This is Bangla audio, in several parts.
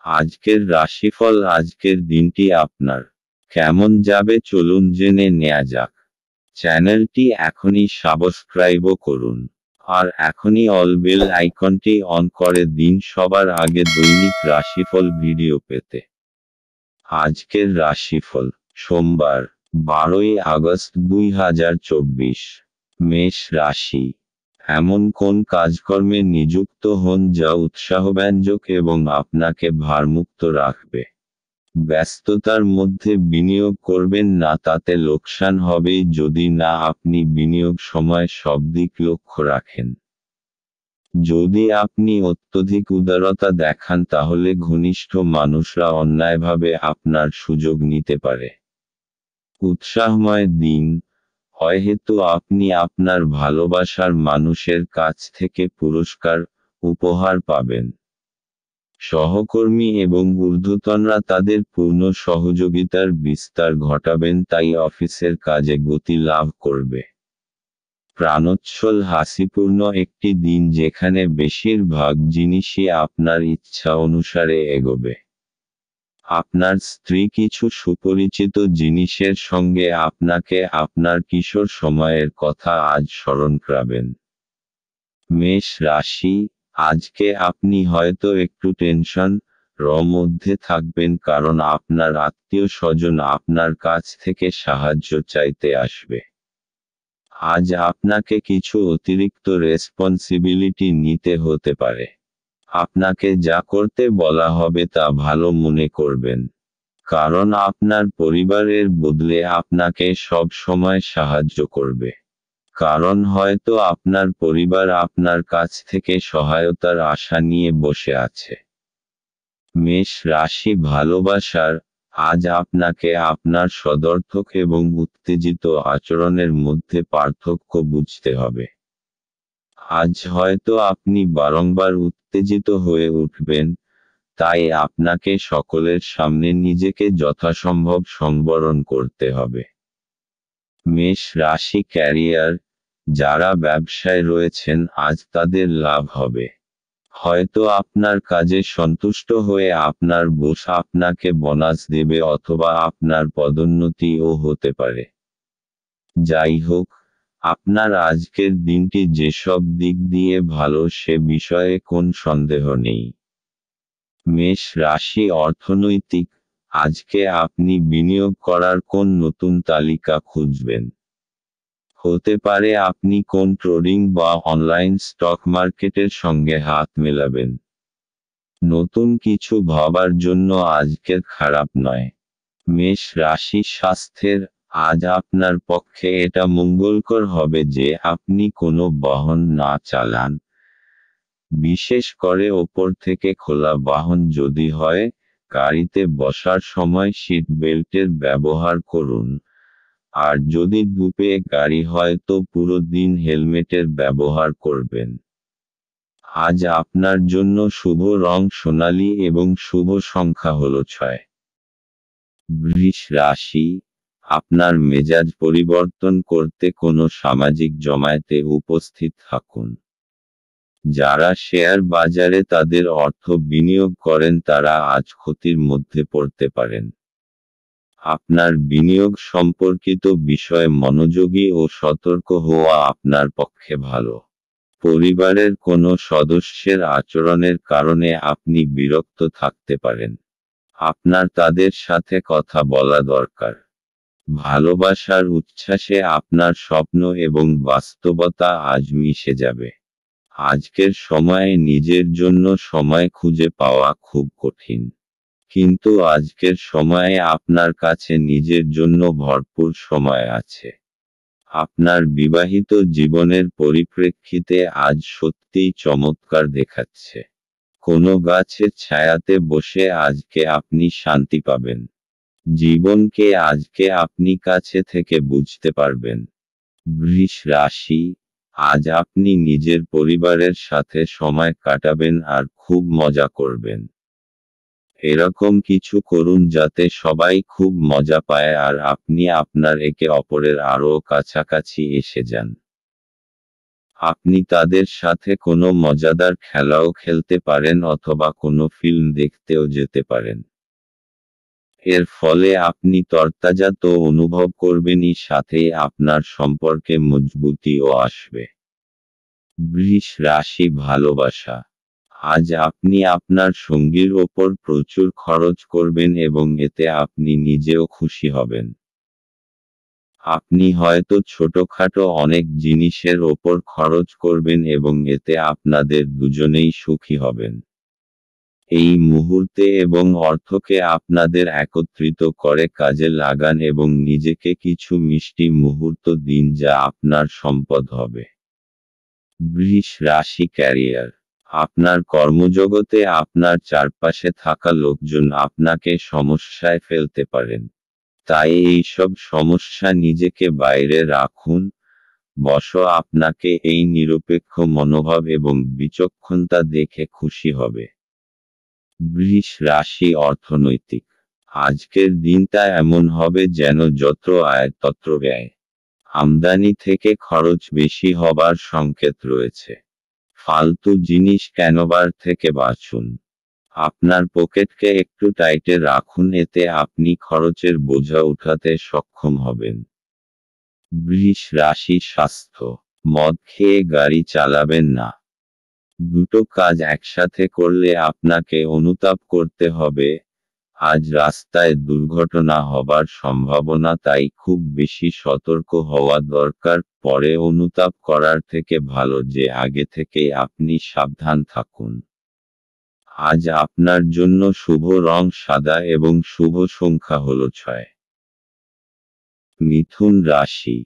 আজকের রাশিফল। আজকের দিনটি আপনার কেমন যাবে চলুন জেনে নেওয়া যাক। চ্যানেলটি এখনই সাবস্ক্রাইবও করুন, আর এখনই অল বেল আইকনটি অন করে দিন সবার আগে দৈনিক রাশিফল ভিডিও পেতে। আজকের রাশিফল সোমবার 12ই আগস্ট 2024। মেষ রাশি। এমন কোন কাজকর্মে নিযুক্ত হন যা উৎসাহব্যঞ্জক এবং আপনাকে ভারমুক্ত রাখবে। ব্যস্ততার মধ্যে বিনিয়োগ করবেন না, তাতে লোকসান হবেই যদি না আপনি বিনিয়োগ সময় সব দিক লক্ষ্য রাখেন। যদি আপনি অত্যধিক উদারতা দেখান তাহলে ঘনিষ্ঠ মানুষরা অন্যায়ভাবে আপনার সুযোগ নিতে পারে। উৎসাহময় দিন, হয়তো আপনি আপনার ভালোবাসার মানুষের কাছ থেকে পুরস্কার, উপহার পাবেন। সহকর্মী এবং ঊর্ধ্বতনরা তাদের পূর্ণ সহযোগিতার বিস্তার ঘটাবেন, তাই অফিসের কাজে গতি লাভ করবে। প্রাণোচ্ছল হাসিপূর্ণ একটি দিন যেখানে বেশিরভাগ জিনিসই আপনার ইচ্ছা অনুসারে এগোবে। আপনার স্ত্রী কিছু সুপরিচিত জিনিসের সঙ্গে আপনাকে আপনার কিশোর সময়ের কথা আজ স্মরণ করাবেন। মেষ রাশি। আজকে আপনি হয়তো একটু র মধ্যে থাকবেন, কারণ আপনার আত্মীয় স্বজন আপনার কাছ থেকে সাহায্য চাইতে আসবে। আজ আপনাকে কিছু অতিরিক্ত রেসপন্সিবিলিটি নিতে হতে পারে। আপনাকে যা করতে বলা হবে তা ভালো মনে করবেন, কারণ আপনার পরিবারের বদলে আপনাকে সব সময় সাহায্য করবে। কারণ হয়তো আপনার পরিবার আপনার কাছ থেকে সহায়তার আশা নিয়ে বসে আছে। মেষ রাশি। ভালোবাসার। আজ আপনাকে আপনার সদর্থক এবং উত্তেজিত আচরণের মধ্যে পার্থক্য বুঝতে হবে। আজ হয়তো আপনি বারংবার উত্তেজিত হয়ে উঠবেন, তাই আপনাকে সকলের সামনে নিজেকে যথাসম্ভব সংবরণ করতে হবে। মেষ রাশি। ক্যারিয়ার। যারা ব্যবসায় রয়েছেন আজ তাদের লাভ হবে। হয়তো আপনার কাজে সন্তুষ্ট হয়ে আপনার বস আপনাকে বোনাস দেবে অথবা আপনার পদোন্নতিও হতে পারে। যাই হোক, আপনার আজকের দিনটি যেসব দিক দিয়ে ভালো সে বিষয়ে কোন সন্দেহ নেই। মেষ রাশি। অর্থনৈতিক। আজকে আপনি বিনিয়োগ করার কোন নতুন তালিকা খুঁজবেন। হতে পারে আপনি কোন ট্রেডিং বা অনলাইন স্টক মার্কেটের সঙ্গে হাত মেলাবেন। নতুন কিছু ভাবার জন্য আজকের খারাপ নয়। মেষ রাশি। স্বাস্থ্যের। আজ আপনার পক্ষে এটা মঙ্গলকর হবে যে আপনি কোনো বাহন না চালান, বিশেষ করে ওপর থেকে খোলা বাহন যদি হয়। গাড়িতে বসার সময় সিট বেল্টের ব্যবহার করুন, আর যদি দুপে গাড়ি হয় তো পুরো দিন হেলমেটের ব্যবহার করবেন। আজ আপনার জন্য শুভ রং সোনালী এবং শুভ সংখ্যা হল 6। বৃষ রাশি। আপনার মেজাজ পরিবর্তন করতে কোনো সামাজিক জমায়েতে উপস্থিত থাকুন। যারা শেয়ার বাজারে তাদের অর্থ বিনিয়োগ করেন তারা আজ ক্ষতির মধ্যে পড়তে পারেন। আপনার বিনিয়োগ সম্পর্কিত বিষয়ে মনোযোগী ও সতর্ক হওয়া আপনার পক্ষে ভালো। পরিবারের কোনো সদস্যের আচরণের কারণে আপনি বিরক্ত থাকতে পারেন। আপনার তাদের সাথে কথা বলা দরকার। ভালোবাসার উচ্ছ্বাসে আপনার স্বপ্ন এবং বাস্তবতা আজ মিশে যাবে। আজকের সময়ে নিজের জন্য সময় খুঁজে পাওয়া খুব কঠিন, কিন্তু আজকের সময়ে আপনার কাছে নিজের জন্য ভরপুর সময় আছে। আপনার বিবাহিত জীবনের পরিপ্রেক্ষিতে আজ সত্যিই চমৎকার দেখাচ্ছে। কোনো গাছের ছায়াতে বসে আজকে আপনি শান্তি পাবেন। জীবনকে আজকে আপনি কাছে থেকে বুঝতে পারবেন। বৃষ রাশি। আজ আপনি নিজের পরিবারের সাথে সময় কাটাবেন আর খুব মজা করবেন। এরকম কিছু করুন যাতে সবাই খুব মজা পায় আর আপনি আপনার একে অপরের আরও কাছাকাছি এসে যান। আপনি তাদের সাথে কোনো মজাদার খেলাও খেলতে পারেন অথবা কোনো ফিল্ম দেখতেও যেতে পারেন। এর ফলে আপনি তরতাজা তো অনুভব করবেনই, সাথেই আপনার সম্পর্কে মজবুতিও আসবে। বৃষ রাশি ভালোবাসা। আজ আপনি আপনার সঙ্গীর ওপর প্রচুর খরচ করবেন এবং এতে আপনি নিজেও খুশি হবেন। আপনি হয়তো ছোটখাটো অনেক জিনিসের ওপর খরচ করবেন এবং এতে আপনাদের দুজনেই সুখী হবেন। এই মুহূর্তে এবং অর্থকে আপনাদের একত্রিত করে কাজে লাগান এবং নিজেকে কিছু মিষ্টি মুহূর্ত দিন যা আপনার সম্পদ হবে। বৃষ রাশি ক্যারিয়ার। আপনার কর্মজগতে আপনার চারপাশে থাকা লোকজন আপনাকে সমস্যায় ফেলতে পারেন। তাই এইসব সমস্যা নিজেকে বাইরে রাখুন। আপনাকে এই নিরপেক্ষ মনোভাব এবং বিচক্ষণতা দেখে খুশি হবে। বৃষ রাশি অর্থনৈতিক। আজকের দিনটা এমন হবে যেন যত আয় তত ব্যয়। আমদানি থেকে খরচ বেশি হবার সংকেত রয়েছে। ফালতু জিনিস কেনবার থেকে বাঁচুন। আপনার পকেটকে একটু টাইটে রাখুন, এতে আপনি খরচের বোঝা উঠাতে সক্ষম হবেন। বৃষ রাশি স্বাস্থ্য। মদ খেয়ে গাড়ি চালাবেন না। দুটো কাজ একসাথে করলে আপনাকে অনুতাপ করতে হবে। আজ রাস্তায় দুর্ঘটনা হবার সম্ভাবনা, তাই খুব বেশি সতর্ক হওয়া দরকার। পরে অনুতাপ করার থেকে ভালো যে আগে থেকেই আপনি সাবধান থাকুন। আজ আপনার জন্য শুভ রং সাদা এবং শুভ সংখ্যা হলো 6। মিথুন রাশি।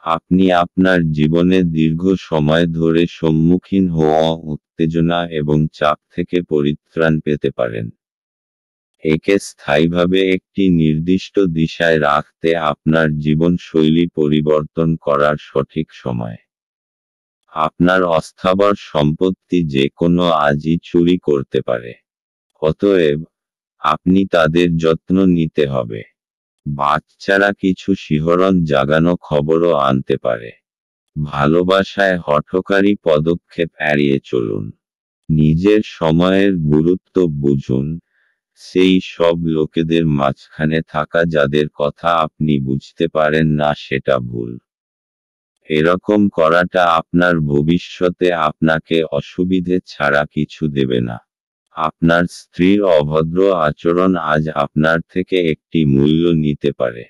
আপনি আপনার জীবনে দীর্ঘ সময় ধরে সম্মুখীন হওয়া উত্তেজনা এবং চাপ থেকে পরিত্রাণ পেতে পারেন। একে স্থায়ীভাবে একটি নির্দিষ্ট দিশায় রাখতে আপনার জীবনশৈলী পরিবর্তন করার সঠিক সময়। আপনার অস্থাবর সম্পত্তি যে কোনো আজই চুরি করতে পারে। অতএব আপনি তাদের যত্ন নিতে হবে। বাচ্চারা কিছু শিহরণ জাগানো খবরও আনতে পারে। ভালোবাসায় হঠকারী পদক্ষেপ এড়িয়ে চলুন। নিজের সময়ের গুরুত্ব বুঝুন। সেই সব লোকেদের মাঝখানে থাকা যাদের কথা আপনি বুঝতে পারেন না সেটা ভুল। এরকম করাটা আপনার ভবিষ্যতে আপনাকে অসুবিধে ছাড়া কিছু দেবে না। আপনার স্ত্রীর অভদ্র আচরণ আজ আপনার থেকে একটি মূল্য নিতে পারে।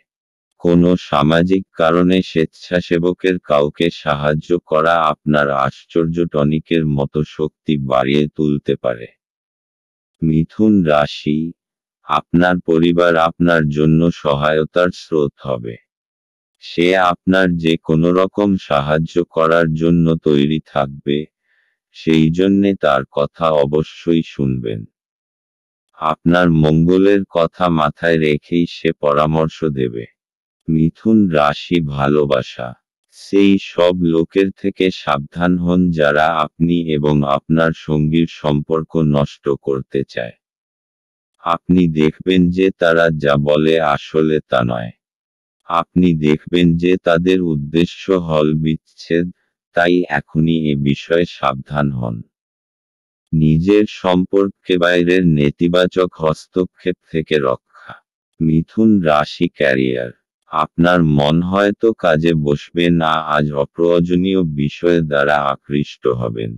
কোনো সামাজিক কারণে স্বেচ্ছাসেবকের কাউকে সাহায্য করা আপনার আশ্চর্য টনিকের মতো শক্তি বাড়িয়ে তুলতে পারে। মিথুন রাশি। আপনার পরিবার আপনার জন্য সহায়তার স্রোত হবে। সে আপনার যে কোনো রকম সাহায্য করার জন্য তৈরি থাকবে, সেই জন্যে তার কথা অবশ্যই শুনবেন। আপনার মঙ্গলের কথা মাথায় রেখেই সে পরামর্শ দেবে। মিথুন রাশি ভালোবাসা। সেই সব লোকের থেকে সাবধান হন যারা আপনি এবং আপনার সঙ্গীর সম্পর্ক নষ্ট করতে চায়। আপনি দেখবেন যে তারা যা বলে আসলে তা নয়। আপনি দেখবেন যে তাদের উদ্দেশ্য হল বিচ্ছেদ, তাই এখনই এ বিষয়ে সাবধান হন। নিজের সম্পর্কে বাইরের নেতিবাচক হস্তক্ষেপ থেকে রক্ষা। মিথুন রাশি ক্যারিয়ার। আপনার মন হয়তো কাজে বসবে না, আজ অপ্রয়োজনীয় বিষয় দ্বারা আকৃষ্ট হবেন।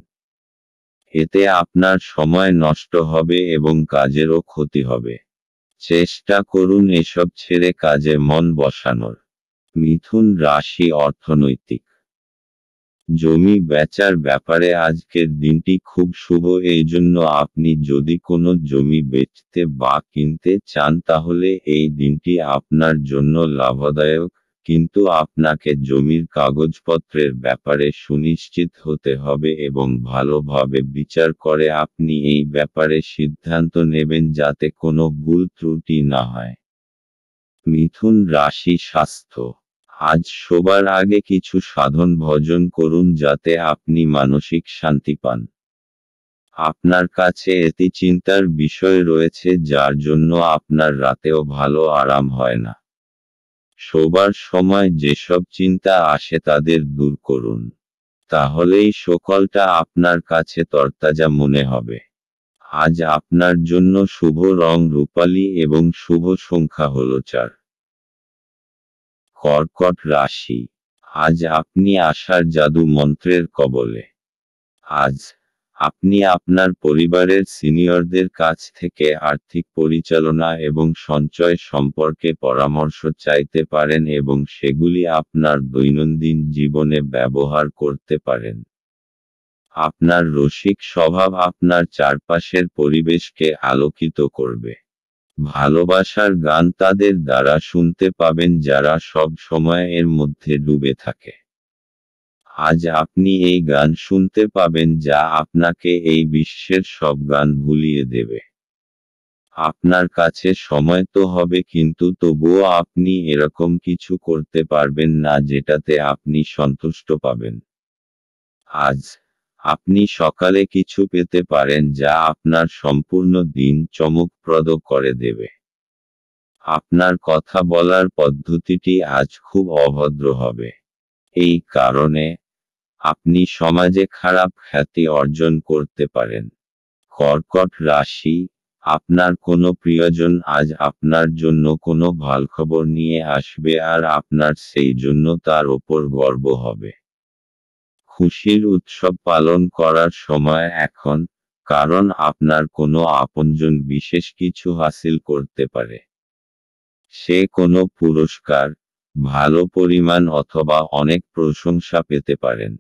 এতে আপনার সময় নষ্ট হবে এবং কাজেরও ক্ষতি হবে। চেষ্টা করুন এসব ছেড়ে কাজে মন বসানোর। মিথুন রাশি অর্থনৈতিক। জমি বেচার ব্যাপারে আজকের দিনটি খুব শুভ, এই জন্য আপনি যদি কোনো জমি বেচতে বা কিনতে চান তাহলে এই দিনটি আপনার জন্য লাভদায়ক। কিন্তু আপনাকে জমির কাগজপত্রের ব্যাপারে সুনিশ্চিত হতে হবে এবং ভালোভাবে বিচার করে আপনি এই ব্যাপারে সিদ্ধান্ত নেবেন যাতে কোনো ভুল ত্রুটি না হয়। মিথুন রাশি স্বাস্থ্য। আজ শোবার আগে কিছু সাধন ভজন করুন যাতে আপনি মানসিক শান্তি পান। আপনার কাছে এটি চিন্তার বিষয় রয়েছে যার জন্য আপনার রাতেও ভালো আরাম হয় না। শোবার সময় যেসব চিন্তা আসে তাদের দূর করুন। তাহলেই সকালটা আপনার কাছে তরতাজা মনে হবে। আজ আপনার জন্য শুভ রং রূপালী এবং শুভ সংখ্যা হল 4। কর্কট রাশি, আজ আপনি আশার জাদু মন্ত্রের কবলে। আজ আপনি আপনার পরিবারের সিনিয়রদের কাছ থেকে আর্থিক পরিচালনা এবং সঞ্চয় সম্পর্কে পরামর্শ চাইতে পারেন এবং সেগুলি আপনার দৈনন্দিন জীবনে ব্যবহার করতে পারেন। আপনার রসিক স্বভাব আপনার চারপাশের পরিবেশকে আলোকিত করবে। ভালোবাসার গান তাদের দ্বারা শুনতে পাবেন যারা সব সময় এর মধ্যে ডুবে থাকে। আজ আপনি এই গান শুনতে পাবেন যা আপনাকে এই বিশ্বের সব গান ভুলিয়ে দেবে। আপনার কাছে সময় তো হবে কিন্তু তবুও আপনি এরকম কিছু করতে পারবেন না যেটাতে আপনি সন্তুষ্ট পাবেন। আজ আপনি সকালে কিছু পেতে পারেন যা আপনার সম্পূর্ণ দিন চমকপ্রদ করে দেবে। আপনার কথা বলার পদ্ধতিটি আজ খুব অভদ্র হবে। এই কারণে আপনি সমাজে খারাপ খ্যাতি অর্জন করতে পারেন। কর্কট রাশি, আপনার কোনো প্রিয়জন আজ আপনার জন্য কোনো ভালখবর নিয়ে আসবে আর আপনার সেই জন্য তার ওপর গর্ব হবে। খুশির উৎসব পালন করার সময় এখন, কারণ আপনার কোনো আপনজন বিশেষ কিছু হাসিল করতে পারে। সে কোনো পুরস্কার, ভালো পরিমাণ অথবা অনেক প্রশংসা পেতে পারেন।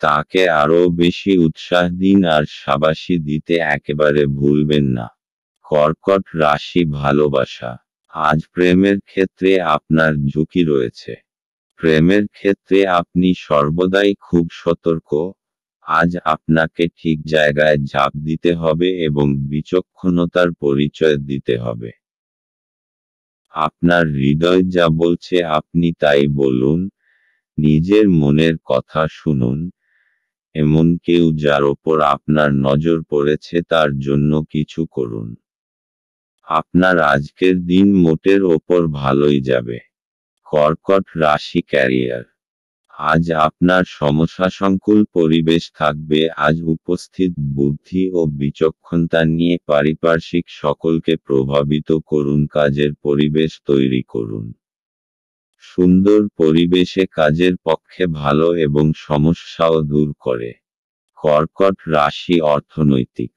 তাকে আরও বেশি উৎসাহ দিন আর শাবাশি দিতে একেবারে ভুলবেন না। কর্কট রাশি ভালোবাসা, আজ প্রেমের ক্ষেত্রে আপনার ঝুঁকি রয়েছে। প্রেমের ক্ষেত্রে আপনি সর্বদাই খুব সতর্ক। আজ আপনাকে ঠিক জায়গায় ঝাঁপ দিতে হবে এবং বিচক্ষণতার পরিচয় দিতে হবে। আপনার হৃদয় যা বলছে আপনি তাই বলুন, নিজের মনের কথা শুনুন। এমন কেউ যার ওপর আপনার নজর পড়েছে তার জন্য কিছু করুন। আপনার আজকের দিন মোটের ওপর ভালোই যাবে। কর্কট রাশি ক্যারিয়ার, আজ আপনার সমস্যাসংকুল পরিবেশ থাকবে। আজ উপস্থিত বুদ্ধি ও বিচক্ষণতা নিয়ে পারিপার্শ্বিক সকলকে প্রভাবিত করুন, কাজের পরিবেশ তৈরি করুন। সুন্দর পরিবেশে কাজের পক্ষে ভালো এবং সমস্যাও দূর করে। কর্কট রাশি অর্থনৈতিক,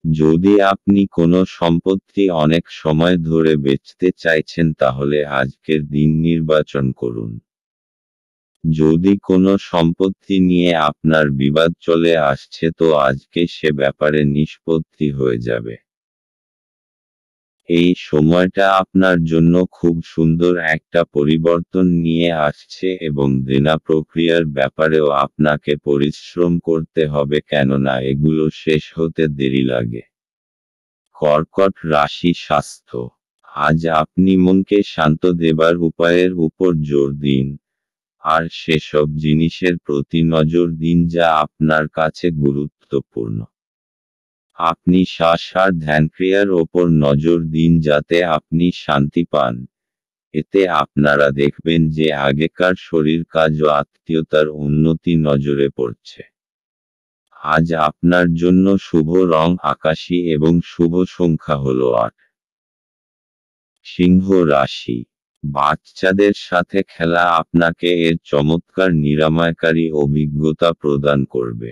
যদি আপনি কোনো সম্পত্তি অনেক সময় ধরে বেচতে চাইছেন তাহলে আজকের দিন নির্বাচন করুন। যদি কোনো সম্পত্তি নিয়ে আপনার বিবাদ চলে আসছে তো আজকে সে ব্যাপারে নিষ্পত্তি হয়ে যাবে। এই সময়টা আপনার জন্য খুব সুন্দর একটা পরিবর্তন নিয়ে আসছে এবং দেনা প্রক্রিয়ার ব্যাপারেও আপনাকে পরিশ্রম করতে হবে, কেননা এগুলো শেষ হতে দেরি লাগে। কর্কট রাশি স্বাস্থ্য, আজ আপনি মনকে শান্ত দেবার উপায়ের উপর জোর দিন, আর সেসব জিনিসের প্রতি নজর দিন যা আপনার কাছে গুরুত্বপূর্ণ। আপনি শ্বাস আর ধ্যানক্রিয়ার ওপর নজর দিন যাতে আপনি শান্তি পান। এতে আপনারা দেখবেন যে আগেকার শরীর কাজ ও আত্মীয়তার উন্নতি নজরে পড়ছে। আজ আপনার জন্য শুভ রং আকাশী এবং শুভ সংখ্যা হল 8। সিংহ রাশি, বাচ্চাদের সাথে খেলা আপনাকে এর চমৎকার নিরাময়কারী অভিজ্ঞতা প্রদান করবে।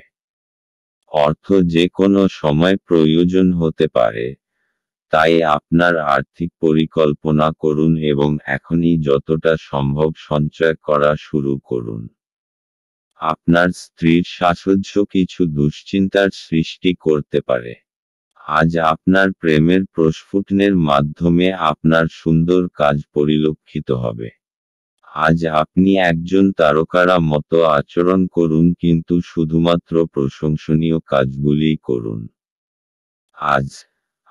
অর্থ যে কোনো সময় প্রয়োজন হতে পারে, তাই আপনার আর্থিক পরিকল্পনা করুন এবং এখনই যতটা সম্ভব সঞ্চয় করা শুরু করুন। আপনার স্ত্রীর সাহচর্য কিছু দুশ্চিন্তার সৃষ্টি করতে পারে। আজ আপনার প্রেমের প্রস্ফুটনের মাধ্যমে আপনার সুন্দর কাজ পরিলক্ষিত হবে। আজ আপনি একজন তারকারা মতো আচরণ করুন কিন্তু শুধুমাত্র প্রশংসনীয় কাজগুলিই করুন। আজ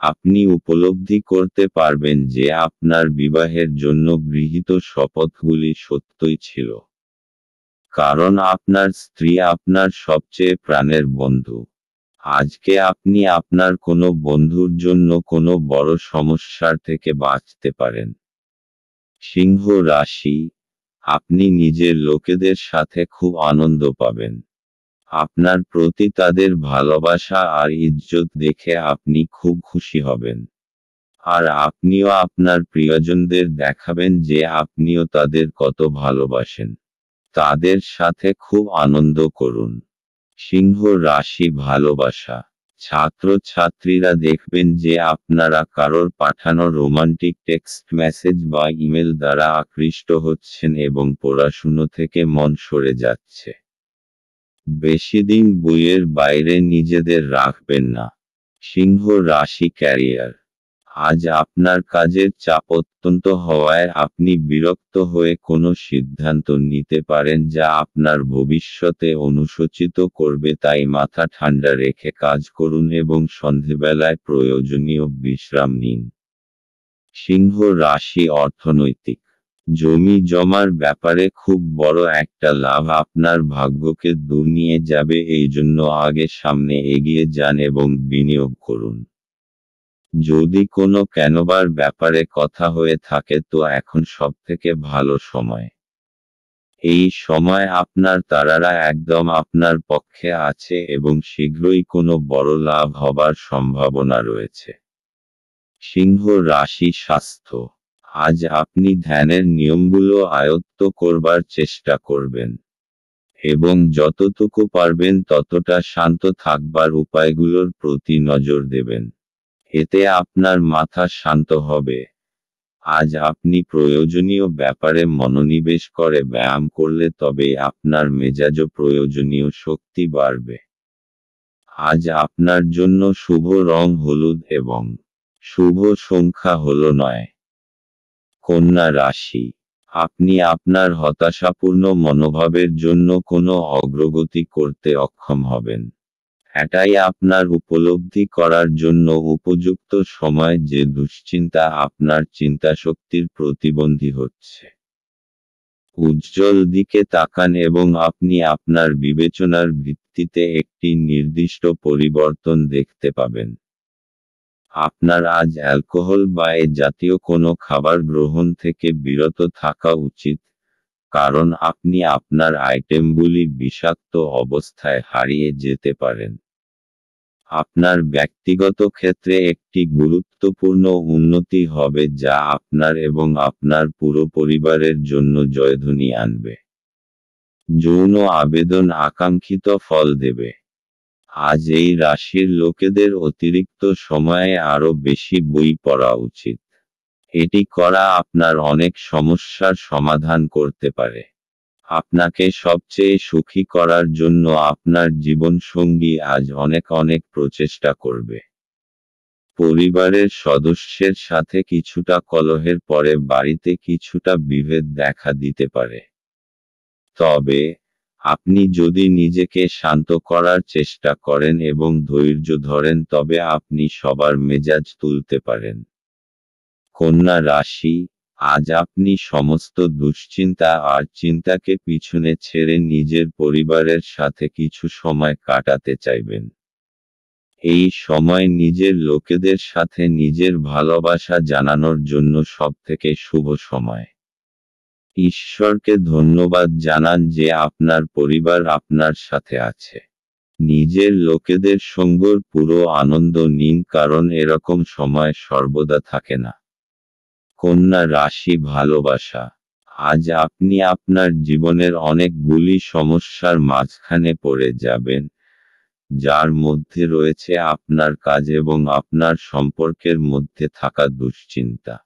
আপনি উপলব্ধি করতে পারবেন যে আপনার বিবাহের জন্য গৃহীত শপথগুলি সত্যই ছিল। কারণ আপনার স্ত্রী আপনার সবচেয়ে প্রাণের বন্ধু। আজকে আপনি আপনার কোনো বন্ধুর জন্য কোনো বড় সমস্যার থেকে বাঁচতে পারেন। সিংহ রাশি, আপনি নিজের লোকেদের সাথে খুব আনন্দ পাবেন। আপনার প্রতি তাদের ভালোবাসা আর ইজ্জত দেখে আপনি খুব খুশি হবেন। আর আপনিও আপনার প্রিয়জনদের দেখাবেন যে আপনিও তাদের কত ভালোবাসেন। তাদের সাথে খুব আনন্দ করুন। সিংহ রাশি ভালোবাসা। ছাত্রছাত্রীরা দেখবেন যে আপনারা কারোর পাঠানো রোমান্টিক টেক্সট মেসেজ বা ইমেল দ্বারা আকৃষ্ট হচ্ছেন এবং পড়াশুনো থেকে মন সরে যাচ্ছে। বেশিদিন বইয়ের বাইরে নিজেদের রাখবেন না। সিংহ রাশি ক্যারিয়ার। আজ আপনার কাজের চাপ অত্যন্ত হওয়ায় আপনি বিরক্ত হয়ে কোনো সিদ্ধান্ত নিতে পারেন যা আপনার ভবিষ্যতে অনুশোচিত করবে, তাই মাথা ঠান্ডা রেখে কাজ করুন এবং সন্ধেবেলায় প্রয়োজনীয় বিশ্রাম নিন। সিংহ রাশি অর্থনৈতিক। জমি জমার ব্যাপারে খুব বড় একটা লাভ আপনার ভাগ্যকে দূর নিয়ে যাবে, এই জন্য আগে সামনে এগিয়ে যান এবং বিনিয়োগ করুন। যদি কোনো কেনবার ব্যাপারে কথা হয়ে থাকে তো এখন সবথেকে ভালো সময়। এই সময় আপনার তারারা একদম আপনার পক্ষে আছে এবং শীঘ্রই কোনো বড় লাভ হবার সম্ভাবনা রয়েছে। সিংহ রাশি স্বাস্থ্য। আজ আপনি ধ্যানের নিয়মগুলো আয়ত্ত করবার চেষ্টা করবেন এবং যতটুকু পারবেন ততটা শান্ত থাকবার উপায়গুলোর প্রতি নজর দেবেন। এতে আপনার মাথা শান্ত হবে। আজ আপনি প্রয়োজনীয় ব্যাপারে মনোনিবেশ করে ব্যায়াম করলে তবে আপনার মেজাজও প্রয়োজনীয় শক্তি বাড়বে। আজ আপনার জন্য শুভ রং হলুদ এবং শুভ সংখ্যা হলো 9। কন্যা রাশি। আপনি আপনার হতাশাপূর্ণ মনোভাবের জন্য কোনো অগ্রগতি করতে অক্ষম হবেন। এটাই আপনার উপলব্ধি করার জন্য উপযুক্ত সময় যে দুশ্চিন্তা আপনার চিন্তাশক্তির প্রতিবন্ধী হচ্ছে। উজ্জ্বল দিকে তাকান এবং আপনি আপনার বিবেচনার ভিত্তিতে একটি নির্দিষ্ট পরিবর্তন দেখতে পাবেন। আপনার আজ অ্যালকোহল বা এ জাতীয় কোনো খাবার গ্রহণ থেকে বিরত থাকা উচিত, কারণ আপনি আপনার আইটেমগুলি বিষাক্ত অবস্থায় হারিয়ে যেতে পারেন। আপনার ব্যক্তিগত ক্ষেত্রে একটি গুরুত্বপূর্ণ উন্নতি হবে যা আপনার এবং আপনার পুরো পরিবারের জন্য জয়ধ্বনি আনবে। যৌন আবেদন আকাঙ্ক্ষিত ফল দেবে। আজ এই রাশির লোকেদের অতিরিক্ত সময়ে আরও বেশি বই পড়া উচিত। এটি করা আপনার অনেক সমস্যার সমাধান করতে পারে। আপনাকে সবচেয়ে সুখী করার জন্য আপনার জীবনসঙ্গী আজ অনেক অনেক প্রচেষ্টা করবে। পরিবারের সদস্যের সাথে কিছুটা কলহের পরে বাড়িতে কিছুটা বিভেদ দেখা দিতে পারে। তবে আপনি যদি নিজেকে শান্ত করার চেষ্টা করেন এবং ধৈর্য ধরেন তবে আপনি সবার মেজাজ তুলতে পারেন। কন্যা রাশি। আজ আপনি সমস্ত দুশ্চিন্তা আর চিন্তাকে পিছনে ছেড়ে নিজের পরিবারের সাথে কিছু সময় কাটাতে চাইবেন। এই সময় নিজের লোকেদের সাথে নিজের ভালোবাসা জানানোর জন্য সবথেকে শুভ সময়। ঈশ্বরকে ধন্যবাদ জানান যে আপনার পরিবার আপনার সাথে আছে। নিজের লোকেদের সঙ্গের পুরো আনন্দ নিন, কারণ এরকম সময় সর্বদা থাকে না। কন্যা রাশি ভালোবাসা। আজ আপনি আপনার জীবনের অনেকগুলি সমস্যার মাঝখানে পড়ে যাবেন, যার মধ্যে রয়েছে আপনার কাজ এবং আপনার সম্পর্কের মধ্যে থাকা দুশ্চিন্তা।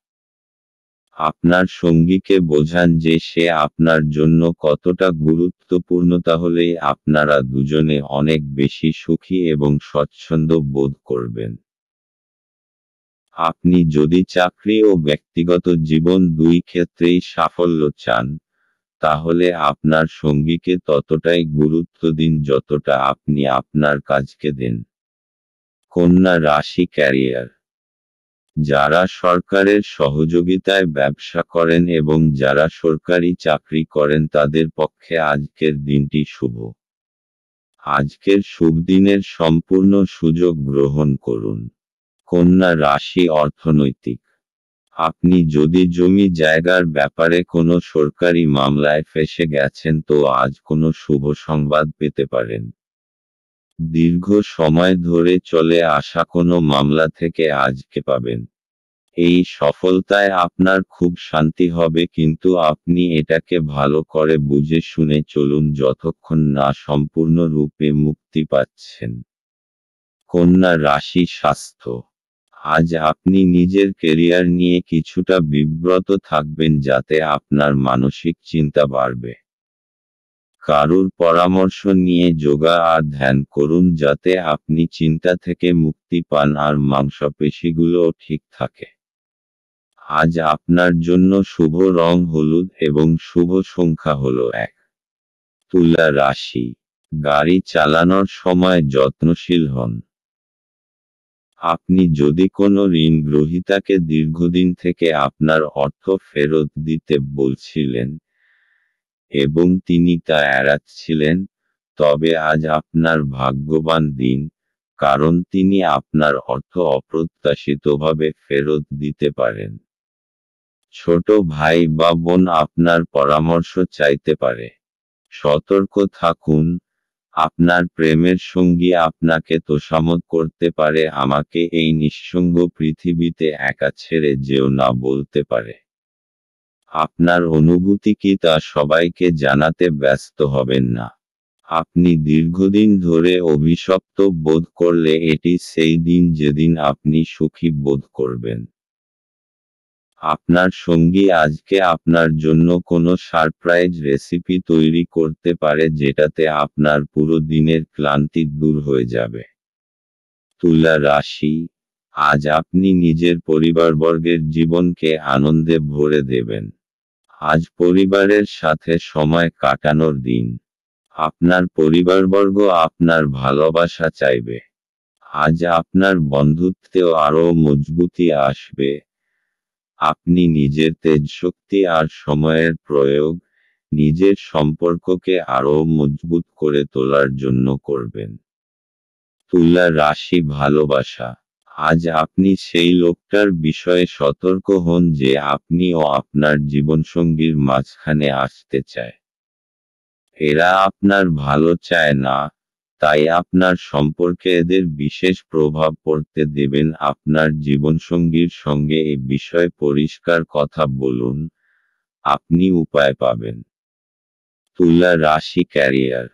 আপনার সঙ্গীকে বোঝান যে সে আপনার জন্য কতটা গুরুত্বপূর্ণ, তাহলেই আপনারা দুজনে অনেক বেশি সুখী এবং স্বচ্ছন্দ বোধ করবেন। আপনি যদি চাকরি ও ব্যক্তিগত জীবন দুই ক্ষেত্রেই সাফল্য চান, তাহলে আপনার সঙ্গীকে ততটাই গুরুত্ব দিন যতটা আপনি আপনার কাজকে দেন। কন্যা রাশি ক্যারিয়ার। যারা সরকারের সহযোগিতায় ব্যবসা করেন এবং যারা সরকারি চাকরি করেন তাদের পক্ষে আজকের দিনটি শুভ। আজকের শুভ দিনের সম্পূর্ণ সুযোগ গ্রহণ করুন। কন্যা রাশি অর্থনৈতিক। আপনি যদি জমি জায়গার ব্যাপারে কোনো সরকারি মামলায় ফেঁসে গেছেন তো আজ কোনো শুভ সংবাদ পেতে পারেন। দীর্ঘ সময় ধরে চলে আসা কোনো মামলা থেকে আজকে পাবেন। এই সফলতায় আপনার খুব শান্তি হবে, কিন্তু আপনি এটাকে ভালো করে বুঝে শুনে চলুন যতক্ষণ না সম্পূর্ণরূপে মুক্তি পাচ্ছেন। কন্যা রাশি স্বাস্থ্য। আজ আপনি নিজের কেরিয়ার নিয়ে কিছুটা বিব্রত থাকবেন, যাতে আপনার মানসিক চিন্তা বাড়বে। কারুর পরামর্শ নিয়ে যোগা আর ধ্যান করুন, যাতে আপনি চিন্তা থেকে মুক্তি পান আর মাংসপেশিগুলোও ঠিক থাকে। আজ আপনার জন্য শুভ রং হলুদ এবং শুভ সংখ্যা হলো 1। তুলা রাশি। গাড়ি চালানোর সময় যত্নশীল হন। আপনি যদি কোনো ঋণ গ্রহীতাকে দীর্ঘদিন থেকে আপনার অর্থ ফেরত দিতে বলছিলেন এবং তিনি তা এড়াচ্ছিলেন, তবে আজ আপনার ভাগ্যবান দিন, কারণ তিনি আপনার অর্থ অপ্রত্যাশিতভাবে ফেরত দিতে পারেন। ছোট ভাই বা বোন আপনার পরামর্শ চাইতে পারে। সতর্ক থাকুন, আপনার প্রেমের সঙ্গী আপনাকে তোষামোদ করতে পারে, আমাকে এই নিঃসঙ্গ পৃথিবীতে একা ছেড়ে যেও না বলতে পারে। আপনার অনুভূতি কি তা সবাইকে জানাতে ব্যস্ত হবেন না। আপনি দীর্ঘদিন ধরে অভিশপ্ত বোধ করলে এটি সেই দিন যেদিন আপনি সুখী বোধ করবেন। আপনার সঙ্গী আজকে আপনার জন্য কোনো সারপ্রাইজ রেসিপি তৈরি করতে পারে, যেটাতে আপনার পুরো দিনের ক্লান্তি দূর হয়ে যাবে। তুলা রাশি। আজ আপনি নিজের পরিবারবর্গের জীবনকে আনন্দে ভরে দেবেন। আজ পরিবারের সাথে সময় কাটানোর দিন। আপনার পরিবারবর্গ আপনার ভালোবাসা চাইবে। আজ আপনার বন্ধুত্বেও আরও মজবুতি আসবে। আপনি নিজের তেজশক্তি আর সময়ের প্রয়োগ নিজের সম্পর্ককে আরও মজবুত করে তোলার জন্য করবেন। তুলা রাশি ভালোবাসা। আজ আপনি সেই লোকটার বিষয়ে সতর্ক হন যে আপনি ও আপনার জীবনসঙ্গীর মাঝখানে আসতে চায়। এরা আপনার ভালো চায় না, তাই আপনার সম্পর্কে এদের বিশেষ প্রভাব পড়তে দেবেন। আপনার জীবনসঙ্গীর সঙ্গে এ বিষয়ে পরিষ্কার কথা বলুন, আপনি উপায় পাবেন। তুলা রাশি ক্যারিয়ার।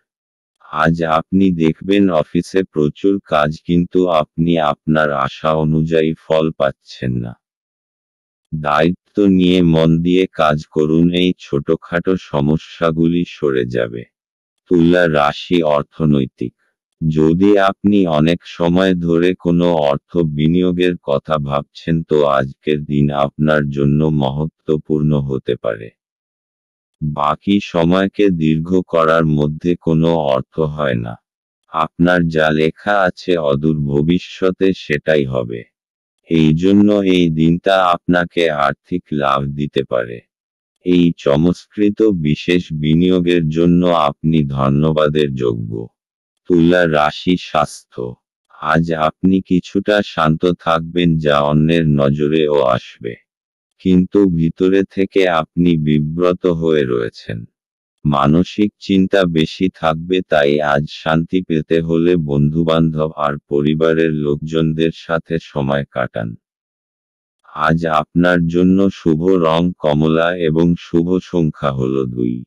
আজ আপনি দেখবেন অফিসে প্রচুর কাজ, কিন্তু আপনি আপনার আশা অনুযায়ী ফল পাচ্ছেন না। দায়িত্ব নিয়ে মন দিয়ে কাজ করুন, এই ছোটখাটো সমস্যাগুলি সরে যাবে। তুলা রাশি অর্থনৈতিক। যদি আপনি অনেক সময় ধরে কোনো অর্থ বিনিয়োগের কথা ভাবছেন, তো আজকের দিন আপনার জন্য মহত্বপূর্ণ হতে পারে। বাকি সময়কে দীর্ঘ করার মধ্যে কোনো অর্থ হয় না। আপনার যা লেখা আছে অদূর ভবিষ্যতে সেটাই হবে। এই জন্য এই দিনটা আপনাকে আর্থিক লাভ দিতে পারে। এই চমৎকৃত বিশেষ বিনিয়োগের জন্য আপনি ধন্যবাদের যোগ্য। তুলা রাশি স্বাস্থ্য। আজ আপনি কিছুটা শান্ত থাকবেন, যা অন্যের নজরেও আসবে। কিন্তু ভিতরে থেকে আপনি বিব্রত হয়ে রয়েছেন। মানসিক চিন্তা বেশি থাকবে, তাই আজ শান্তি পেতে হলে বন্ধুবান্ধব আর পরিবারের লোকজনদের সাথে সময় কাটান। আজ আপনার জন্য শুভ রং কমলা এবং শুভ সংখ্যা হলো 2।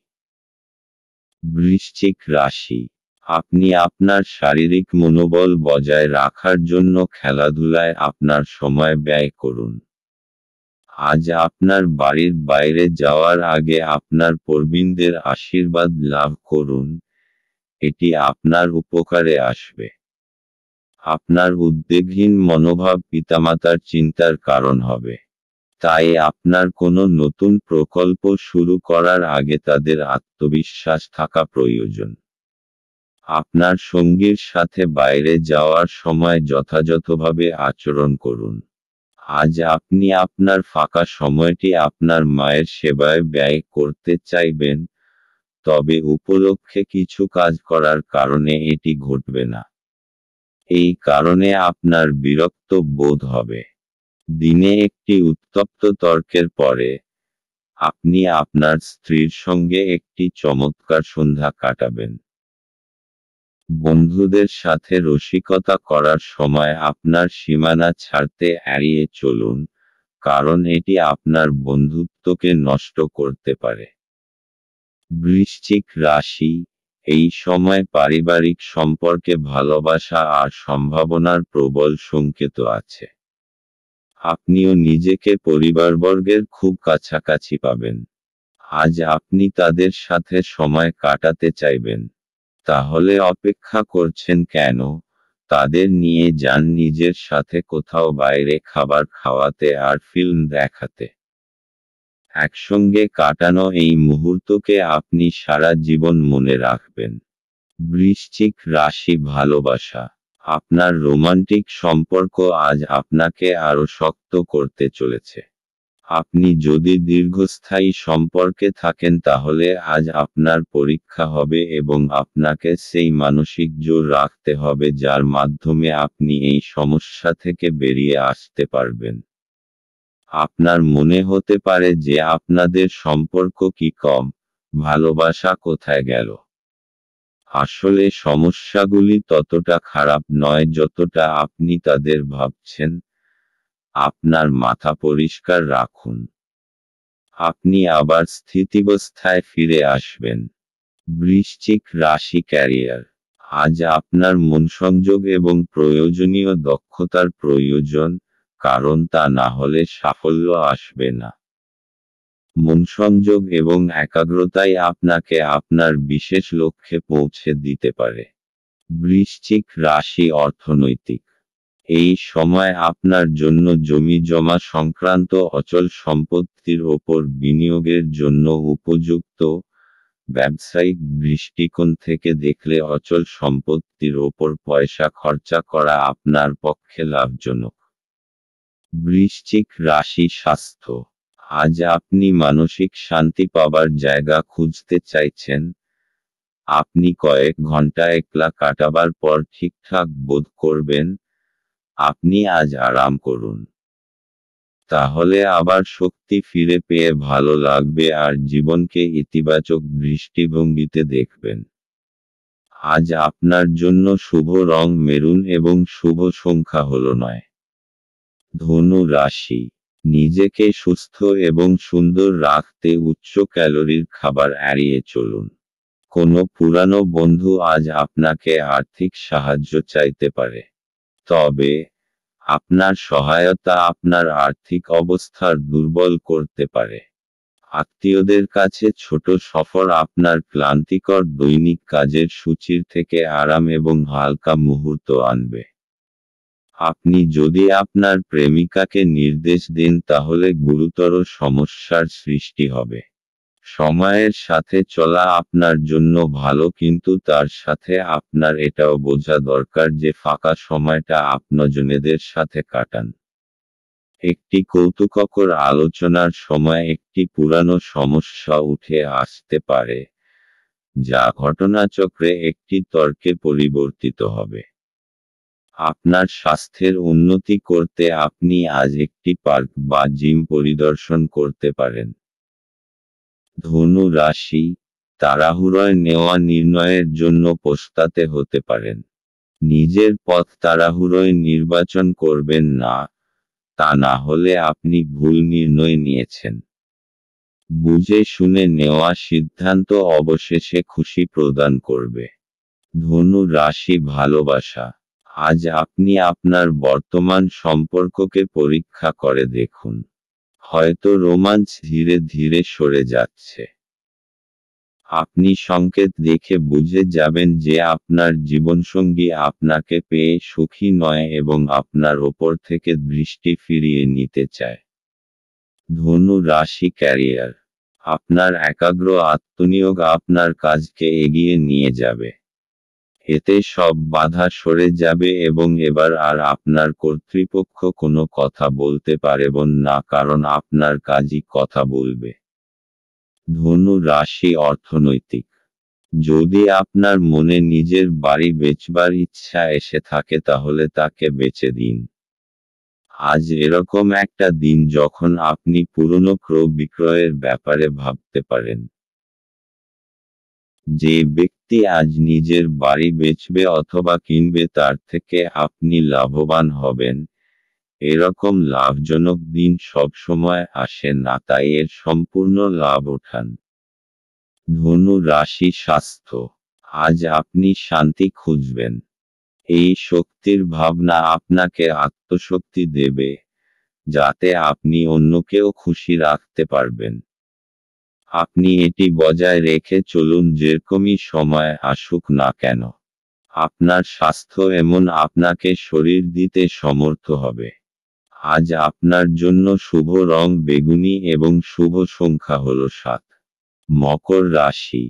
বৃশ্চিক রাশি। আপনি আপনার শারীরিক মনোবল বজায় রাখার জন্য খেলাধুলায় আপনার সময় ব্যয় করুন। আজ আপনার বাড়ির বাইরে যাওয়ার আগে আপনার প্রবীণদের আশীর্বাদ লাভ করুন, এটি আপনার উপকারে আসবে। আপনার উদ্বেগহীন মনোভাব পিতামাতার চিন্তার কারণ হবে। তাই আপনার কোনো নতুন প্রকল্প শুরু করার আগে তাদের আত্মবিশ্বাস থাকা প্রয়োজন। আপনার সঙ্গীর সাথে বাইরে যাওয়ার সময় যথাযথভাবে আচরণ করুন। আজ আপনি আপনার ফাঁকা সময়টি আপনার মায়ের সেবায় ব্যয় করতে চাইবেন, তবে উপলক্ষে কিছু কাজ করার কারণে এটি ঘটবে না। এই কারণে আপনার বিরক্ত বোধ হবে। দিনে একটি উত্তপ্ত তর্কের পরে আপনি আপনার স্ত্রীর সঙ্গে একটি চমৎকার সন্ধ্যা কাটাবেন। বন্ধুদের সাথে রসিকতা করার সময় আপনার সীমানা ছাড়তে এড়িয়ে চলুন, কারণ এটি আপনার বন্ধুত্বকে নষ্ট করতে পারে। বৃশ্চিক রাশি, এই সময় পারিবারিক সম্পর্কে ভালোবাসা আর সম্ভাবনার প্রবল সংকেত আছে। আপনিও নিজেকে পরিবারবর্গের খুব কাছাকাছি পাবেন। আজ আপনি তাদের সাথে সময় কাটাতে চাইবেন। তাহলে অপেক্ষা করছেন কেন? তাদের নিয়ে যান নিজের সাথে কোথাও বাইরে খাবার খাওয়াতে আর ফিল্ম দেখাতে। একসঙ্গে কাটানো এই মুহূর্তকে আপনি সারা জীবন মনে রাখবেন। বৃশ্চিক রাশি, ভালোবাসা। আপনার রোমান্টিক সম্পর্ক আজ আপনাকে আরও শক্ত করতে চলেছে। আপনি যদি দীর্ঘস্থায়ী সম্পর্কে থাকেন তাহলে আজ আপনার পরীক্ষা হবে এবং আপনাকে সেই মানসিক জোর রাখতে হবে যার মাধ্যমে আপনি এই সমস্যা থেকে বেরিয়ে আসতে পারবেন। আপনার মনে হতে পারে যে আপনাদের সম্পর্ক কি কম, ভালোবাসা কোথায় গেল। আসলে সমস্যাগুলি ততটা খারাপ নয় যতটা আপনি তাদের ভাবছেন। আপনার মাথা পরিষ্কার রাখুন। আপনি আবার স্থিতিবস্থায় ফিরে আসবেন। বৃশ্চিক রাশি, ক্যারিয়ার। আজ আপনার মনসংযোগ এবং প্রয়োজনীয় দক্ষতার প্রয়োজন, কারণ তা না হলে সাফল্য আসবে না। মনসংযোগ এবং একাগ্রতাই আপনাকে আপনার বিশেষ লক্ষ্যে পৌঁছে দিতে পারে। বৃশ্চিক রাশি, অর্থনৈতিক। এই সময় আপনার জন্য জমি জমা সংক্রান্ত অচল সম্পত্তির ওপর বিনিয়োগের জন্য উপযুক্ত। ব্যবসায়িক দৃষ্টিকোণ থেকে দেখলে অচল সম্পত্তির ওপর পয়সা খরচা করা আপনার পক্ষে লাভজনক। বৃশ্চিক রাশি, স্বাস্থ্য। আজ আপনি মানসিক শান্তি পাবার জায়গা খুঁজতে চাইছেন। আপনি কয়েক ঘন্টা একলা কাটাবার পর ঠিকঠাক বোধ করবেন। আপনি আজ আরাম করুন। তাহলে আবার শক্তি ফিরে পেয়ে ভালো লাগবে আর জীবনকে ইতিবাচক দৃষ্টিভঙ্গিতে দেখবেন। আজ আপনার জন্য শুভ রং মেরুন এবং শুভ সংখ্যা হল 9। ধনু রাশি, নিজেকে সুস্থ এবং সুন্দর রাখতে উচ্চ ক্যালোরির খাবার এড়িয়ে চলুন। কোনো পুরানো বন্ধু আজ আপনাকে আর্থিক সাহায্য চাইতে পারে। তবে আপনার সহায়তা আপনার আর্থিক অবস্থার দুর্বল করতে পারে। আত্মীয়দের কাছে ছোট সফর আপনার ক্লান্তিকর দৈনিক কাজের সূচির থেকে আরাম এবং হালকা মুহূর্ত আনবে। আপনি যদি আপনার প্রেমিকাকে নির্দেশ দেন তাহলে গুরুতর সমস্যার সৃষ্টি হবে। সময়ের সাথে চলা আপনার জন্য ভালো, কিন্তু তার সাথে আপনার এটাও বোঝা দরকার যে ফাঁকা সময়টা আপনজনেদের সাথে কাটান। একটি কৌতুককর আলোচনার সময় একটি পুরানো সমস্যা উঠে আসতে পারে, যা ঘটনাচক্রে একটি তর্কে পরিবর্তিত হবে। আপনার স্বাস্থ্যের উন্নতি করতে আপনি আজ একটি পার্ক বা জিম পরিদর্শন করতে পারেন। ধনু রাশি, তাড়াহুড়োয় নেওয়া নির্ণয়ের জন্য পস্তাতে হতে পারেন। নিজের পথ তাড়াহুড়োয় নির্বাচন করবেন না, তা না হলে আপনি ভুল নির্ণয় নিয়েছেন। বুঝে শুনে নেওয়া সিদ্ধান্ত অবশেষে খুশি প্রদান করবে। ধনু রাশি, ভালোবাসা। আজ আপনি আপনার বর্তমান সম্পর্ককে পরীক্ষা করে দেখুন। হয়তো রোমাঞ্চ ধীরে ধীরে সরে যাচ্ছে। আপনি সংকেত দেখে বুঝে যাবেন যে আপনার জীবনসঙ্গী আপনাকে পেয়ে সুখী নয় এবং আপনার ওপর থেকে দৃষ্টি ফিরিয়ে নিতে চায়। ধনু রাশি, ক্যারিয়ার। আপনার একাগ্র আত্মনিয়োগ আপনার কাজকে এগিয়ে নিয়ে যাবে। এতে সব বাধা সরে যাবে এবং এবার আর আপনার কর্তৃপক্ষ কোনো কথা বলতে পারবেন না, কারণ আপনার কাজই কথা বলবে। ধনু রাশি, অর্থনৈতিক। যদি আপনার মনে নিজের বাড়ি বেচবার ইচ্ছা এসে থাকে তাহলে তাকে বেচে দিন। আজ এরকম একটা দিন যখন আপনি পুরনো ক্রয় বিক্রয়ের ব্যাপারে ভাবতে পারেন। যে ব্যক্তি ব্যক্তি আজ নিজের বাড়ি বেচবে অথবা কিনবে তার থেকে আপনি লাভবান হবেন। এরকম লাভজনক দিন সবসময় আসে না, তাই এর সম্পূর্ণ লাভ ওঠান। ধনু রাশি স্বাস্থ্য। আজ আপনি শান্তি খুঁজবেন। এই শক্তির ভাবনা আপনাকে আত্মশক্তি দেবে, যাতে আপনি অন্যকেও খুশি রাখতে পারবেন। আপনি এটি বজায় রেখে চলুন যেরকমই সময় আসুক না কেন। আপনার স্বাস্থ্য এমন আপনাকে শরীর দিতে সমর্থ হবে। আজ আপনার জন্য শুভ রং বেগুনি এবং শুভ সংখ্যা হল 7। মকর রাশি।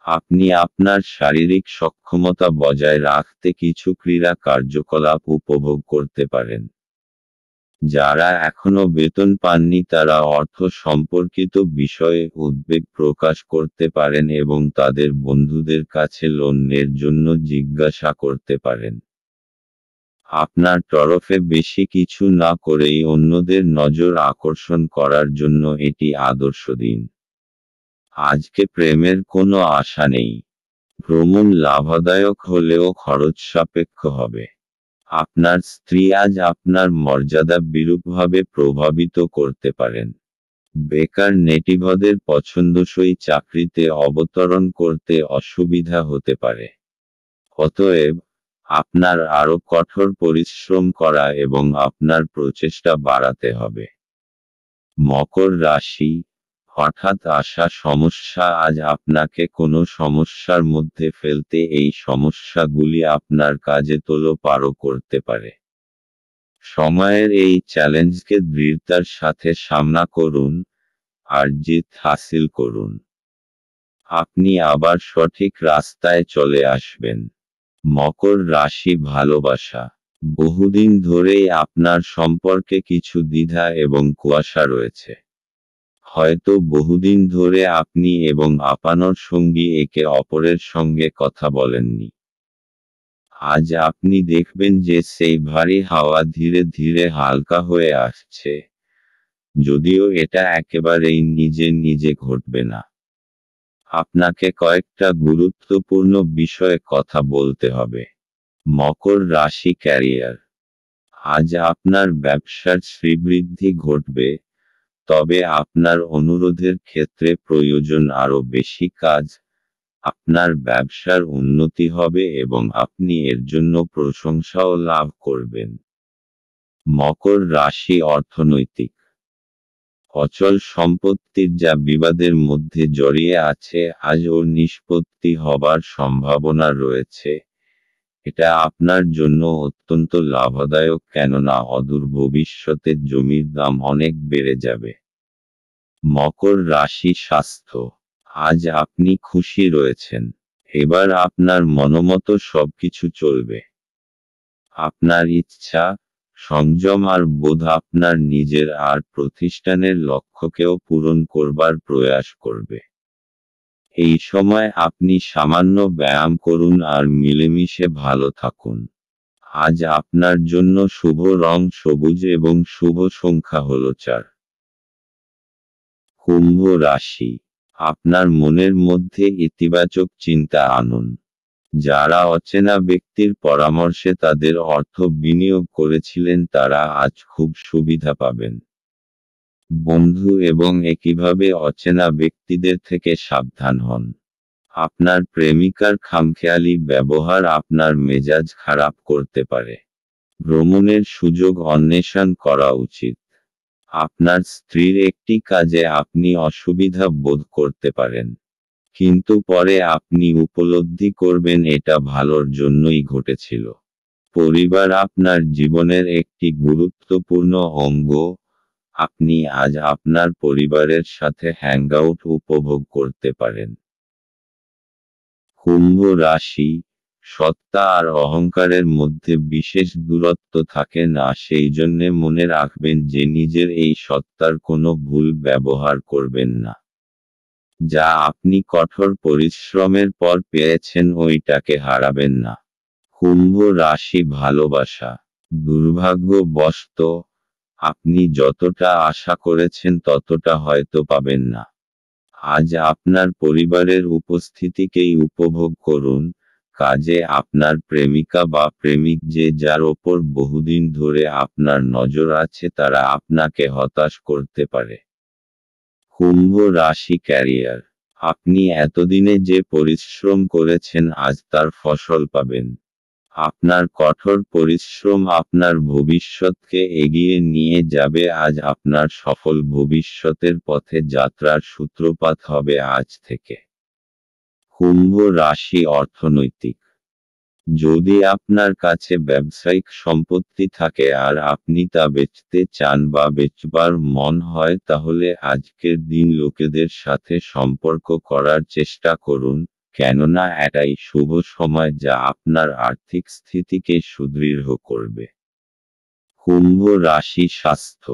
আপনি আপনার শারীরিক সক্ষমতা বজায় রাখতে কিছু ক্রীড়া কার্যকলাপ উপভোগ করতে পারেন। যারা এখনো বেতন পাননি তারা অর্থ সম্পর্কিত বিষয়ে উদ্বেগ প্রকাশ করতে পারেন এবং তাদের বন্ধুদের কাছে লোনের জন্য জিজ্ঞাসা করতে পারেন। আপনার তরফে বেশি কিছু না করেই অন্যদের নজর আকর্ষণ করার জন্য এটি আদর্শ দিন। আজকে প্রেমের কোনো আশা নেই। ভ্রমণ লাভদায়ক হলেও খরচ সাপেক্ষ হবে। আপনার স্ত্রী আজ আপনার মর্যাদা বিরূপভাবে প্রভাবিত করতে পারেন। বেকার নেটিভদের পছন্দসই চাকরিতে অবতরণ করতে অসুবিধা হতে পারে। অতএব, আপনার আরও কঠোর পরিশ্রম করা এবং আপনার প্রচেষ্টা বাড়াতে হবে। মকর রাশি। হঠাৎ আসা সমস্যা আজ আপনাকে কোনো সমস্যার মধ্যে ফেলতে এই সমস্যাগুলি আপনার কাজে তোলপাড় করতে পারে। সময়ের এই চ্যালেঞ্জকে দৃঢ়তার সাথে সামনা করুন, আর জিত হাসিল করুন। আপনি আবার সঠিক রাস্তায় চলে আসবেন। মকর রাশি ভালোবাসা। বহুদিন ধরেই আপনার সম্পর্কে কিছু দ্বিধা এবং কুয়াশা রয়েছে। হয়তো বহুদিন ধরে আপনি এবং আপনার সঙ্গী একে অপরের সঙ্গে কথা বলেননি। আজ আপনি দেখবেন যে সেই ভারী হাওয়া ধীরে ধীরে হালকা হয়ে আসছে, যদিও এটা একেবারেই নিজে নিজে ঘটবে না। আপনাকে কয়েকটা গুরুত্বপূর্ণ বিষয়ে কথা বলতে হবে। মকর রাশি ক্যারিয়ার। আজ আপনার ব্যবসার শ্রীবৃদ্ধি ঘটবে, তবে আপনার অনুরোধের ক্ষেত্রে প্রয়োজন আরও বেশি কাজ। আপনার ব্যবসার উন্নতি হবে এবং আপনি এর জন্য প্রশংসাও লাভ করবেন। মকর রাশি অর্থনৈতিক। অচল সম্পত্তির যা বিবাদের মধ্যে জড়িয়ে আছে আজ ওর নিষ্পত্তি হবার সম্ভাবনা রয়েছে। এটা আপনার জন্য অত্যন্ত লাভদায়ক, কেননা অদূর ভবিষ্যতে জমির দাম অনেক বেড়ে যাবে। মকর রাশি স্বাস্থ্য। আজ আপনি খুশি রয়েছেন। এবার আপনার মনোমতো সবকিছু চলবে। আপনার ইচ্ছা, সংযম আর বোধ আপনার নিজের আর প্রতিষ্ঠানের লক্ষ্যকেও পূরণ করবার প্রয়াস করবে। এই সময় আপনি সামান্য ব্যায়াম করুন আর মিলেমিশে ভালো থাকুন। আজ আপনার জন্য শুভ রং সবুজ এবং শুভ সংখ্যা হল 4। কুম্ভ রাশি। আপনার মনের মধ্যে ইতিবাচক চিন্তা আনুন। যারা অচেনা ব্যক্তির পরামর্শে তাদের অর্থ বিনিয়োগ করেছিলেন তারা আজ খুব সুবিধা পাবেন। বন্ধু এবং একইভাবে অচেনা ব্যক্তিদের থেকে সাবধান হন। আপনার প্রেমিকার খামখেয়ালি ব্যবহার আপনার মেজাজ খারাপ করতে পারে। ভ্রমণের সুযোগ অন্বেষণ করা উচিত। আপনার স্ত্রীর একটি কাজে আপনি অসুবিধা বোধ করতে পারেন, কিন্তু পরে আপনি উপলব্ধি করবেন এটা ভালোর জন্যই ঘটেছিল। পরিবার আপনার জীবনের একটি গুরুত্বপূর্ণ অঙ্গ। আপনি আজ আপনার পরিবারের সাথে হ্যাংআউট উপভোগ করতে পারেন। কুম্ভ রাশি। সত্তা আর অহংকারের মধ্যে বিশেষ দূরত্ব থাকে না, সেই জন্যে মনে রাখবেন যে নিজের এই সত্তার কোনো ভুল ব্যবহার করবেন না। যা আপনি কঠোর পরিশ্রমের পর পেয়েছেন ওইটাকে হারাবেন না। কুম্ভ রাশি ভালোবাসা। দুর্ভাগ্যবশত, আপনি যতটা আশা করেছেন ততটা হয়তো পাবেন না। আজ আপনার পরিবারের উপস্থিতিকেই উপভোগ করুন, কাজে আপনার প্রেমিকা বা প্রেমিক যার ওপর বহুদিন ধরে আপনার নজর আছে তারা আপনাকে হতাশ করতে পারে। কুম্ভ রাশি ক্যারিয়ার, আপনি এতদিনে যে পরিশ্রম করেছেন আজ তার ফসল পাবেন। আপনার কঠোর পরিশ্রম আপনার ভবিষ্যৎকে এগিয়ে নিয়ে যাবে। আজ আপনার সফল ভবিষ্যতের পথে যাত্রার সূত্রপাত হবে আজ থেকে। কুম্ভ রাশি অর্থনৈতিক, যদি আপনার কাছে ব্যবসায়িক সম্পত্তি থাকে আর আপনি তা বেচতে চান বা বেচবার মন হয় তাহলে আজকের দিন লোকেদের সাথে সম্পর্ক করার চেষ্টা করুন, কেননা এটাই শুভ সময় যা আপনার আর্থিক স্থিতিকে সুদৃঢ় করবে। কুম্ভ রাশি স্বাস্থ্য,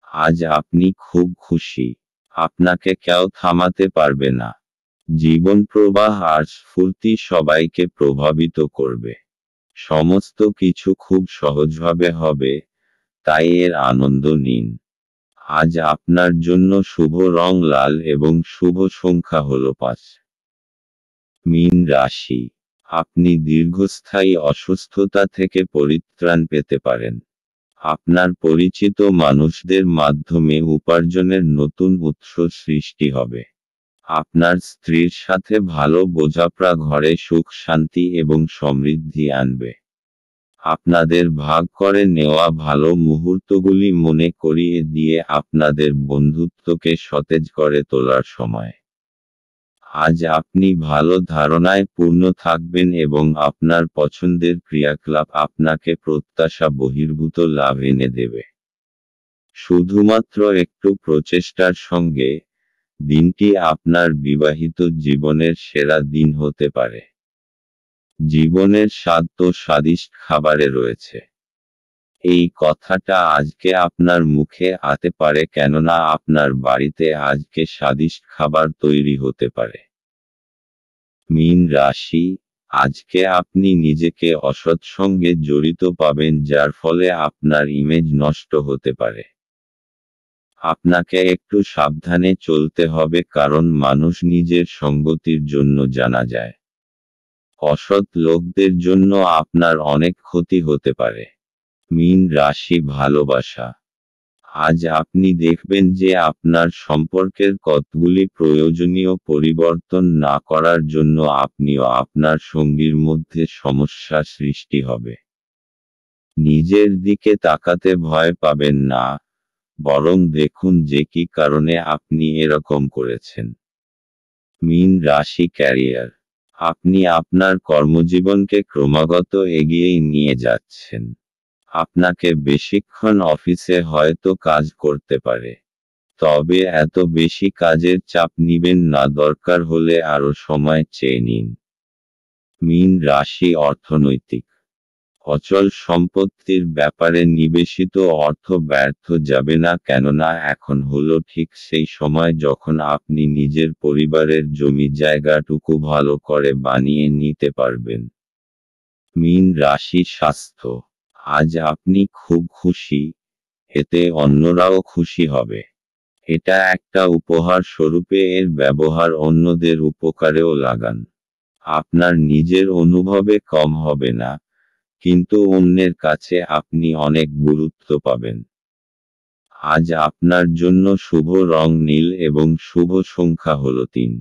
আজ আপনি খুব খুশি, আপনাকে কেউ থামাতে পারবে না। জীবন প্রবাহ আর স্ফূর্তি সবাইকে প্রভাবিত করবে। সমস্ত কিছু খুব সহজভাবে হবে, তাই এর আনন্দ নিন। আজ আপনার জন্য শুভ রং লাল এবং শুভ সংখ্যা হল 5। মীন রাশি, আপনি দীর্ঘস্থায়ী অসুস্থতা থেকে পরিত্রাণ পেতে পারেন। আপনার পরিচিত মানুষদের মাধ্যমে উপার্জনের নতুন উৎস সৃষ্টি হবে। আপনার স্ত্রীর সাথে ভালো বোঝাপড়া ঘরে সুখ শান্তি এবং সমৃদ্ধি আনবে। আপনাদের ভাগ করে নেওয়া ভালো মুহূর্তগুলি মনে করিয়ে দিয়ে আপনাদের বন্ধুত্বকে সতেজ করে তোলার সময়। আজ আপনি ভালো ধারণায় পূর্ণ থাকবেন এবং আপনার পছন্দের ক্রিয়াকলাপ আপনাকে প্রত্যাশা বহির্ভূত লাভ এনে দেবে। শুধুমাত্র একটু প্রচেষ্টার সঙ্গে দিনটি আপনার বিবাহিত জীবনের সেরা দিন হতে পারে। জীবনের স্বাদ তো স্বাদিষ্ট খাবারে রয়েছে। এই কথাটা আজকে আপনার মুখে আতে পারে, কেননা আপনার বাড়িতে আজকে স্বাদিষ্ট খাবার তৈরি হতে পারে। মীন রাশি, আজকে আপনি নিজেকে অসৎ সঙ্গে জড়িত পাবেন যার ফলে আপনার ইমেজ নষ্ট হতে পারে। আপনাকে একটু সাবধানে চলতে হবে কারণ মানুষ নিজের সঙ্গতির জন্য জানা যায়। অসৎ লোকদের জন্য আপনার অনেক ক্ষতি হতে পারে। মীন রাশি ভালোবাসা, আজ আপনি দেখবেন যে আপনার সম্পর্কের কতগুলি প্রয়োজনীয় পরিবর্তন না করার জন্য আপনিও আপনার সঙ্গীর মধ্যে সমস্যা সৃষ্টি হবে। নিজের দিকে তাকাতে ভয় পাবেন না, বরং দেখুন যে কি কারণে আপনি এরকম করেছেন। মীন রাশি ক্যারিয়ার, আপনি আপনার কর্মজীবনকে ক্রমাগত এগিয়ে নিয়ে যাচ্ছেন। আপনাকে বেশিক্ষণ অফিসে হয়তো কাজ করতে পারে, তবে এত বেশি কাজের চাপ নিবেন না, দরকার হলে আরো সময় চেয়ে নিন। মীন রাশি অর্থনৈতিক, অচল সম্পত্তির ব্যাপারে নিবেশিত অর্থ ব্যর্থ যাবে না, কেননা এখন হলো ঠিক সেই সময় যখন আপনি নিজের পরিবারের জমি জায়গাটুকু ভালো করে বানিয়ে নিতে পারবেন। মীন রাশি স্বাস্থ্য, আজ আপনি খুব খুশি, এতে অন্যরাও খুশি হবে। এটা একটা উপহার স্বরূপে এর ব্যবহার অন্যদের উপকারেও লাগান। আপনার নিজের অনুভবে কম হবে না, কিন্তু অন্যের কাছে আপনি অনেক গুরুত্ব পাবেন। আজ আপনার জন্য শুভ রং নীল এবং শুভ সংখ্যা হল 3।